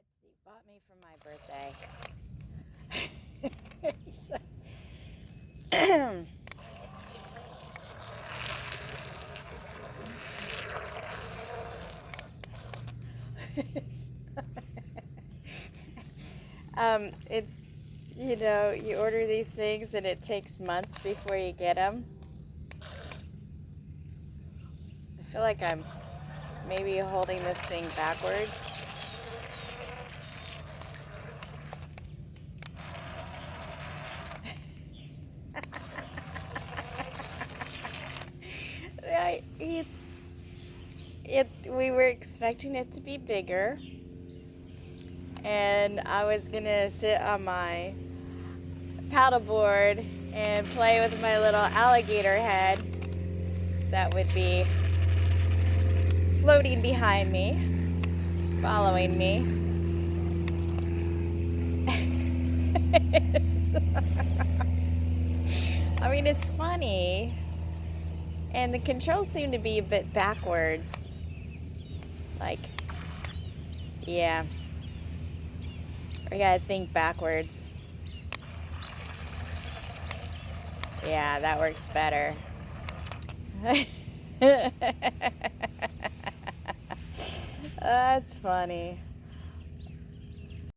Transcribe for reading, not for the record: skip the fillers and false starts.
what Steve bought me for my birthday. It's, you order these things and it takes months before you get them. I feel like I'm maybe holding this thing backwards. We were expecting it to be bigger, and I was gonna sit on my paddleboard and play with my little alligator head that would be floating behind me, following me. I mean, it's funny, and the controls seem to be a bit backwards. Like, yeah, I gotta think backwards. Yeah, that works better. That's funny.